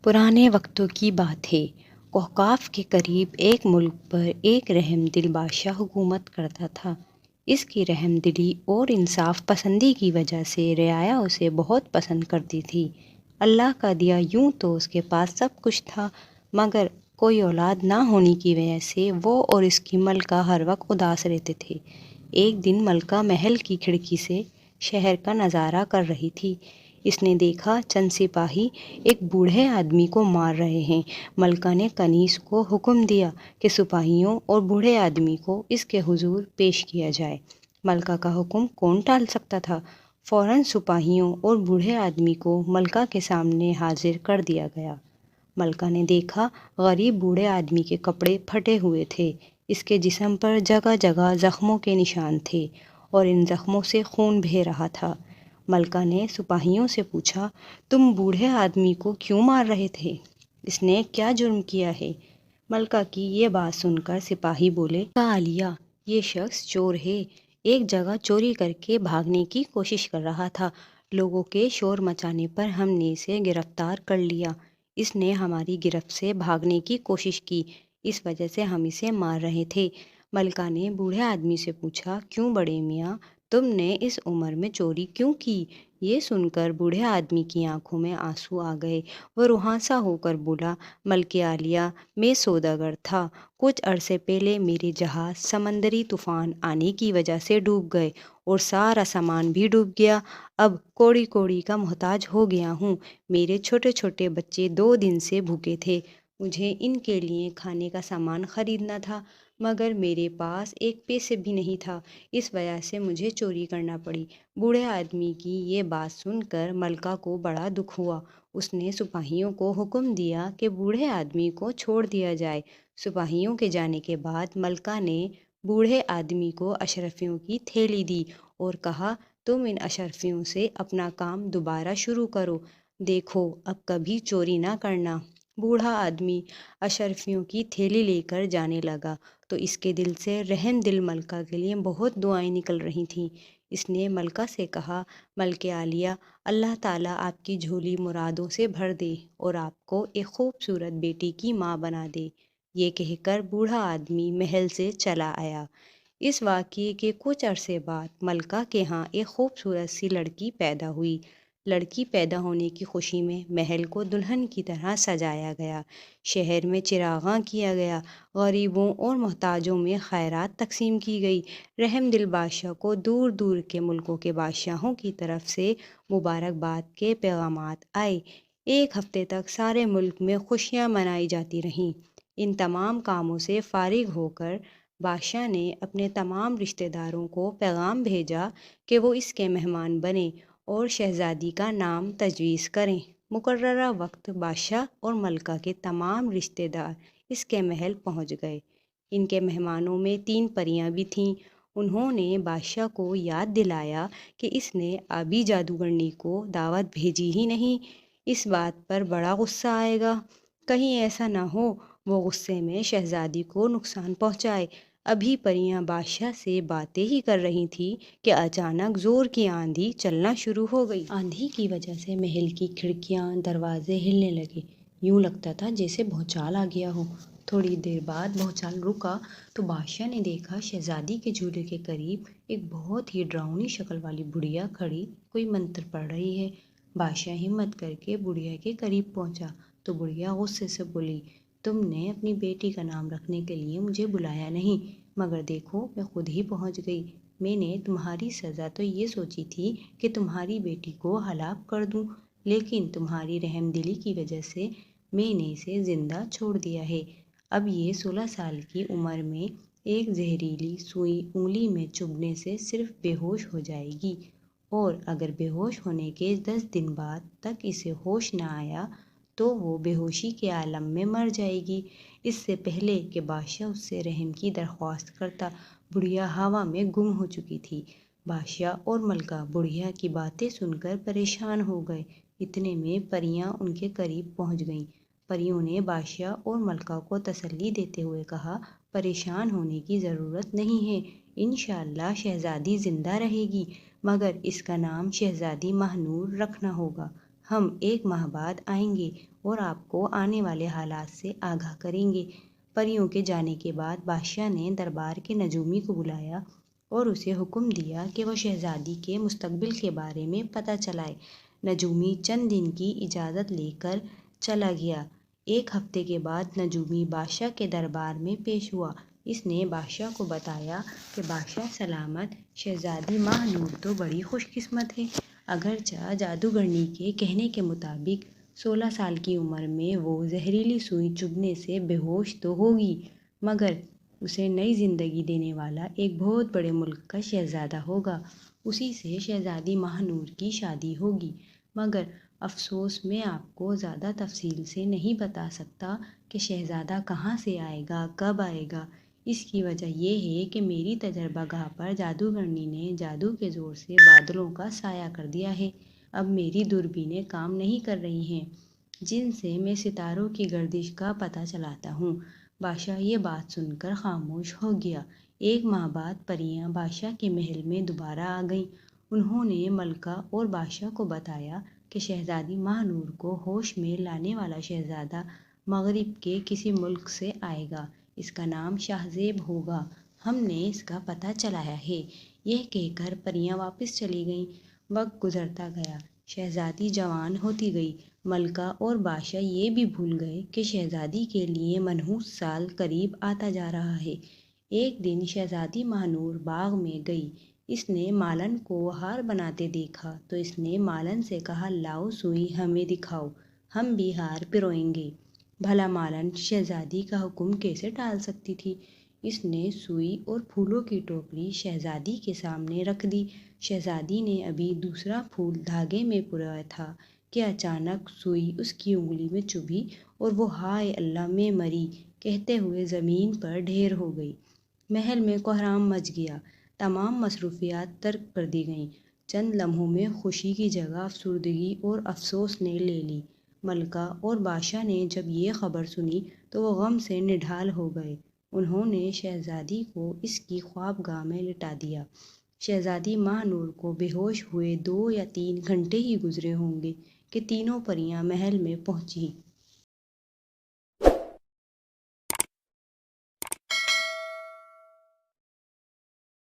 پرانے وقتوں کی بات ہے۔ کوہقاف کے قریب ایک ملک پر ایک رحم دل بادشاہ حکومت کرتا تھا۔ اس کی رحم دلی اور انصاف پسندی کی وجہ سے رعایا اسے بہت پسند کرتی تھی۔ اللہ کا دیا یوں تو اس کے پاس سب کچھ تھا، مگر کوئی اولاد نہ ہونے کی وجہ سے وہ اور اس کی ملکہ ہر وقت اداس رہتے تھے۔ ایک دن ملکہ محل کی کھڑکی سے شہر کا نظارہ کر رہی تھی۔ اس نے دیکھا چند سپاہی ایک بوڑھے آدمی کو مار رہے ہیں۔ ملکہ نے کنیز کو حکم دیا کہ سپاہیوں اور بوڑھے آدمی کو اس کے حضور پیش کیا جائے۔ ملکہ کا حکم کون ٹال سکتا تھا؟ فوراً سپاہیوں اور بوڑھے آدمی کو ملکہ کے سامنے حاضر کر دیا گیا۔ ملکہ نے دیکھا غریب بوڑھے آدمی کے کپڑے پھٹے ہوئے تھے۔ اس کے جسم پر جگہ جگہ زخموں کے نشان تھے اور ان زخموں سے خون بہہ رہا تھا۔ ملکہ نے سپاہیوں سے پوچھا، تم بوڑھے آدمی کو کیوں مار رہے تھے؟ اس نے کیا جرم کیا ہے؟ ملکہ کی یہ بات سن کر سپاہی بولے، عالیہ، یہ شخص چور ہے۔ ایک جگہ چوری کر کے بھاگنے کی کوشش کر رہا تھا۔ لوگوں کے شور مچانے پر ہم نے اسے گرفتار کر لیا۔ اس نے ہماری گرفت سے بھاگنے کی کوشش کی، اس وجہ سے ہم اسے مار رہے تھے۔ ملکہ نے بوڑھے آدمی سے پوچھا، کیوں بڑے میاں، تم نے اس عمر میں چوری کیوں کی؟ یہ سن کر بوڑھے آدمی کی آنکھوں میں آنسو آ گئے۔ وہ رہنسا ہو کر بولا، ملکہ عالیہ، میں سوداگر تھا۔ کچھ عرصے پہلے میرے جہاز سمندری طوفان آنے کی وجہ سے ڈوب گئے اور سارا سامان بھی ڈوب گیا۔ اب کوڑی کوڑی کا محتاج ہو گیا ہوں۔ میرے چھوٹے چھوٹے بچے 2 دن سے بھوکے تھے۔ مجھے ان کے لیے کھانے کا سامان خریدنا تھا، مگر میرے پاس ایک پیسے بھی نہیں تھا۔ اس وجہ سے مجھے چوری کرنا پڑی۔ بوڑھے آدمی کی یہ بات سن کر ملکہ کو بڑا دکھ ہوا۔ اس نے سپاہیوں کو حکم دیا کہ بوڑھے آدمی کو چھوڑ دیا جائے۔ سپاہیوں کے جانے کے بعد ملکہ نے بوڑھے آدمی کو اشرفیوں کی تھیلی دی اور کہا، تم ان اشرفیوں سے اپنا کام دوبارہ شروع کرو۔ دیکھو اب کبھی چوری نہ کرنا۔ بوڑھا آدمی اشرفیوں کی تھیلی لے کر جانے لگا تو اس کے دل سے رحم دل ملکہ کے لیے بہت دعائیں نکل رہی تھیں۔ اس نے ملکہ سے کہا، ملکہ عالیہ، اللہ تعالیٰ آپ کی جھولی مرادوں سے بھر دے اور آپ کو ایک خوبصورت بیٹی کی ماں بنا دے۔ یہ کہہ کر بوڑھا آدمی محل سے چلا آیا۔ اس واقعے کے کچھ عرصے بعد ملکہ کے ہاں ایک خوبصورت سی لڑکی پیدا ہوئی۔ لڑکی پیدا ہونے کی خوشی میں محل کو دلہن کی طرح سجایا گیا۔ شہر میں چراغاں کیا گیا۔ غریبوں اور محتاجوں میں خیرات تقسیم کی گئی۔ رحم دل بادشاہ کو دور دور کے ملکوں کے بادشاہوں کی طرف سے مبارکباد کے پیغامات آئے۔ ایک ہفتے تک سارے ملک میں خوشیاں منائی جاتی رہیں۔ ان تمام کاموں سے فارغ ہو کر بادشاہ نے اپنے تمام رشتہ داروں کو پیغام بھیجا کہ وہ اس کے مہمان بنیں اور شہزادی کا نام تجویز کریں۔ مقررہ وقت بادشاہ اور ملکہ کے تمام رشتہ دار اس کے محل پہنچ گئے۔ ان کے مہمانوں میں 3 پریاں بھی تھیں۔ انہوں نے بادشاہ کو یاد دلایا کہ اس نے آبی جادوگرنی کو دعوت بھیجی ہی نہیں۔ اس بات پر بڑا غصہ آئے گا، کہیں ایسا نہ ہو وہ غصے میں شہزادی کو نقصان پہنچائے۔ ابھی پریاں بادشاہ سے باتیں ہی کر رہی تھیں کہ اچانک زور کی آندھی چلنا شروع ہو گئی۔ آندھی کی وجہ سے محل کی کھڑکیاں، دروازے ہلنے لگے۔ یوں لگتا تھا جیسے بھونچال آ گیا ہو۔ تھوڑی دیر بعد بھونچال رکا تو بادشاہ نے دیکھا شہزادی کے جھولے کے قریب ایک بہت ہی ڈراؤنی شکل والی بڑھیا کھڑی کوئی منتر پڑھ رہی ہے۔ بادشاہ ہمت کر کے بڑھیا کے قریب پہنچا تو بڑھیا غصے سے بولی، تم نے اپنی بیٹی کا نام رکھنے کے لیے مجھے بلایا نہیں، مگر دیکھو میں خود ہی پہنچ گئی۔ میں نے تمہاری سزا تو یہ سوچی تھی کہ تمہاری بیٹی کو ہلاک کر دوں، لیکن تمہاری رحم دلی کی وجہ سے میں نے اسے زندہ چھوڑ دیا ہے۔ اب یہ 16 سال کی عمر میں ایک زہریلی سوئی انگلی میں چبھنے سے صرف بے ہوش ہو جائے گی، اور اگر بے ہوش ہونے کے 10 دن بعد تک اسے ہوش نہ آیا تو وہ بے ہوشی کے عالم میں مر جائے گی۔ اس سے پہلے کہ بادشاہ اس سے رحم کی درخواست کرتا، بڑھیا ہوا میں گم ہو چکی تھی۔ بادشاہ اور ملکہ بڑھیا کی باتیں سن کر پریشان ہو گئے۔ اتنے میں پریاں ان کے قریب پہنچ گئیں۔ پریوں نے بادشاہ اور ملکہ کو تسلی دیتے ہوئے کہا، پریشان ہونے کی ضرورت نہیں ہے، انشاءاللہ شہزادی زندہ رہے گی، مگر اس کا نام شہزادی ماہ نور رکھنا ہوگا۔ ہم 1 ماہ بعد آئیں گے اور آپ کو آنے والے حالات سے آگاہ کریں گے۔ پریوں کے جانے کے بعد بادشاہ نے دربار کے نجومی کو بلایا اور اسے حکم دیا کہ وہ شہزادی کے مستقبل کے بارے میں پتہ چلائے۔ نجومی چند دن کی اجازت لے کر چلا گیا۔ 1 ہفتے کے بعد نجومی بادشاہ کے دربار میں پیش ہوا۔ اس نے بادشاہ کو بتایا کہ بادشاہ سلامت، شہزادی ماہ نور تو بڑی خوش قسمت ہے۔ اگرچہ جادوگرنی کے کہنے کے مطابق 16 سال کی عمر میں وہ زہریلی سوئی چبھنے سے بے ہوش تو ہوگی، مگر اسے نئی زندگی دینے والا ایک بہت بڑے ملک کا شہزادہ ہوگا۔ اسی سے شہزادی ماہ نور کی شادی ہوگی۔ مگر افسوس، میں آپ کو زیادہ تفصیل سے نہیں بتا سکتا کہ شہزادہ کہاں سے آئے گا، کب آئے گا۔ اس کی وجہ یہ ہے کہ میری تجربہ گاہ پر جادوگرنی نے جادو کے زور سے بادلوں کا سایہ کر دیا ہے۔ اب میری دوربینیں کام نہیں کر رہی ہیں، جن سے میں ستاروں کی گردش کا پتہ چلاتا ہوں۔ بادشاہ یہ بات سن کر خاموش ہو گیا۔ 1 ماہ بعد پریاں بادشاہ کے محل میں دوبارہ آ گئیں۔ انہوں نے ملکہ اور بادشاہ کو بتایا کہ شہزادی ماہ نور کو ہوش میں لانے والا شہزادہ مغرب کے کسی ملک سے آئے گا۔ اس کا نام شاہ زیب ہوگا۔ ہم نے اس کا پتہ چلایا ہے۔ یہ کہہ کر پریاں واپس چلی گئیں۔ وقت گزرتا گیا، شہزادی جوان ہوتی گئی۔ ملکہ اور بادشاہ یہ بھی بھول گئے کہ شہزادی کے لیے منحوس سال قریب آتا جا رہا ہے۔ ایک دن شہزادی ماہ نور باغ میں گئی۔ اس نے مالن کو ہار بناتے دیکھا تو اس نے مالن سے کہا، لاؤ سوئی ہمیں دکھاؤ، ہم بھی ہار پروئیں گے۔ بھلا مالن شہزادی کا حکم کیسے ٹال سکتی تھی؟ اس نے سوئی اور پھولوں کی ٹوکری شہزادی کے سامنے رکھ دی۔ شہزادی نے ابھی دوسرا پھول دھاگے میں پرویا تھا کہ اچانک سوئی اس کی انگلی میں چبھی اور وہ ہائے اللہ میں مری کہتے ہوئے زمین پر ڈھیر ہو گئی۔ محل میں کوہرام مچ گیا۔ تمام مصروفیات ترک کر دی گئیں۔ چند لمحوں میں خوشی کی جگہ افسردگی اور افسوس نے لے لی۔ ملکہ اور بادشاہ نے جب یہ خبر سنی تو وہ غم سے نڈھال ہو گئے۔ انہوں نے شہزادی کو اس کی خوابگاہ میں لٹا دیا۔ شہزادی ماہ نور کو بے ہوش ہوئے 2 یا 3 گھنٹے ہی گزرے ہوں گے کہ تینوں پریاں محل میں پہنچیں۔